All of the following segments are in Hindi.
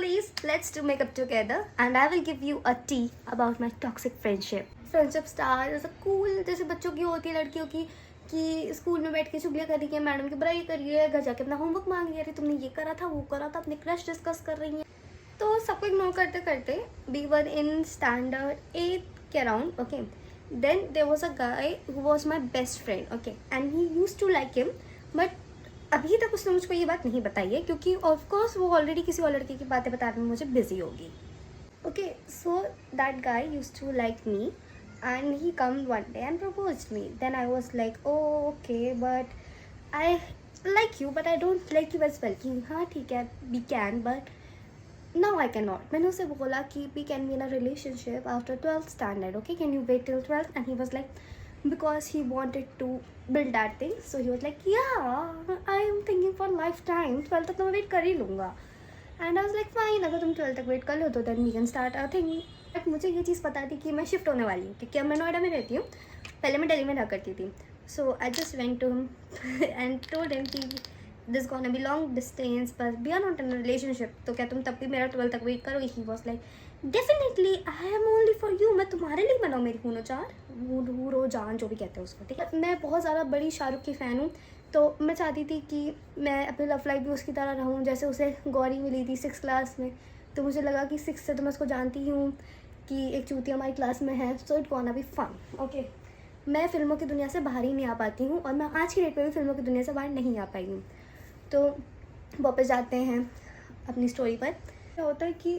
please, let's do makeup together and I will give you a tea about my toxic friendship. Friendship start is a cool, जैसे बच्चों की होती है लड़कियों की, कि स्कूल में बैठ के चुगलियाँ कर रही है, मैडम की बुराई कर रही है, घर जाके अपना होमवर्क मांग रही है, अरे तुमने ये करा था, वो करा था, अपने क्रश डिस्कस कर रही है. तो सबको इग्नोर करते करते we were in standard 8 के around. Okay, then there was a guy who was my best friend. Okay, and he used to like him, but अभी तक उसने मुझको ये बात नहीं बताई है, क्योंकि ऑफकोर्स वो ऑलरेडी किसी और लड़के की बातें बताने में मुझे बिजी होगी. Okay, so that guy used to like me and he come one day and proposed me. Then I was like, oh okay, but I like you, but I don't like you as well. कि हाँ ठीक है, we can, but now I cannot. मैंने उसे बोला कि we can be in a relationship after 12th standard. Okay, can you wait till 12th? And he was like, because he wanted to build that thing, so he was like, yeah, I am thinking for lifetime. 12th तक तो मैं वेट कर ही लूँगा. And I was like, fine, अगर तुम 12th तक वेट कर लो तो then we can start our thing. But मुझे ये चीज़ पता थी कि मैं शिफ्ट होने वाली हूँ, क्योंकि अब मैं नोएडा में रहती हूँ, पहले मैं दिल्ली में रहा करती थी. So I just went to him and told him कि this gonna be long distance, पर we are not in relationship, तो क्या तुम तब भी मेरा 12 तक वेट करोगे? He was like, definitely I am only for you. मैं तुम्हारे लिए बनाऊँ मेरी हूनो चार, हूरो जान, जो भी कहते हैं उसको. ठीक है, मैं बहुत ज़्यादा बड़ी शाहरुख की फ़ैन हूँ, तो मैं चाहती थी कि मैं अपनी लव लाइफ भी उसकी तरह रहूँ, जैसे उसे गौरी मिली थी 6th क्लास में. तो मुझे लगा कि 6 से तो मैं उसको जानती ही हूँ कि एक चूती हमारी क्लास में है, so it gonna be fun. Okay, मैं फिल्मों की दुनिया से बाहर ही नहीं आ पाती हूँ, और मैं आज की डेट में भी फिल्मों की दुनिया से बाहर नहीं आ पाई हूँ. तो वापस जाते हैं अपनी स्टोरी पर. क्या होता है कि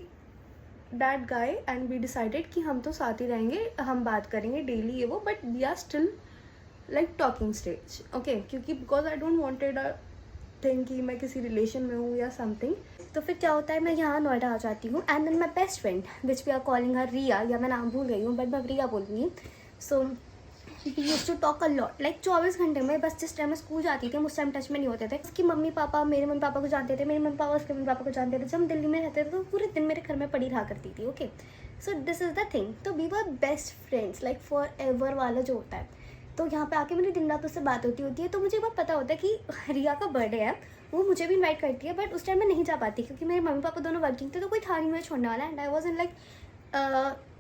that guy and we decided कि हम तो साथ ही रहेंगे, हम बात करेंगे डेली ये वो, but we are still like talking stage. Okay, क्योंकि because I don't wanted a think कि मैं किसी रिलेशन में हूँ या समथिंग. तो फिर क्या होता है, मैं यहाँ नोएडा आ जाती हूँ, and then my best friend which we are calling her Riya, या मैं नाम भूल गई हूँ बट मैं रिया बोल रही हूँ. So we used to talk a lot, like 24 घंटे में. बस जिस टाइम मैं स्कूल जाती थी उस टाइम टच में नहीं होते थे. उसकी मम्मी पापा मेरे मम्मी पापा को जानते थे, मेरे मम्मी पापा उसके मम्मी पापा को जानते थे. जब हम दिल्ली में रहते थे तो पूरे दिन मेरे घर में पड़ी रहा करती थी. Okay, so this is the thing. तो we were best friends, like forever वाला जो होता है. तो यहाँ पे आके मेरी दिन रात उससे बात होती है. तो मुझे बहुत पता होता है कि रिया का बर्थडे है, वो मुझे भी इनवाइट करती है, बट उस टाइम मैं नहीं जा पाती क्योंकि मेरे मम्मी पापा दोनों वर्किंग थे, तो कोई था नहीं मुझे छोड़ने वाला. And I was in like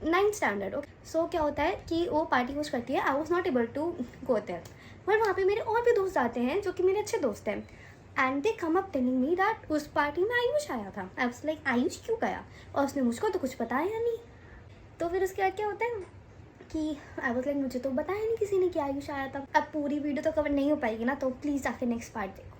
9th standard. Okay, so क्या होता है कि वो पार्टी कुछ करती है, I was not able to go there. But वहाँ पे मेरे और भी दोस्त आते हैं जो कि मेरे अच्छे दोस्त हैं, and they come up telling me that उस पार्टी में आयुष आया था. आई वाज लाइक, आयुष क्यों गया? और उसने मुझको तो कुछ बताया नहीं. तो फिर उसके बाद क्या होता है कि आई वाज लाइक, मुझे तो बताया नहीं किसी ने कि आयुष आया था. अब पूरी वीडियो तो कवर नहीं हो पाएगी ना, तो प्लीज़ आके नेक्स्ट पार्ट देखो.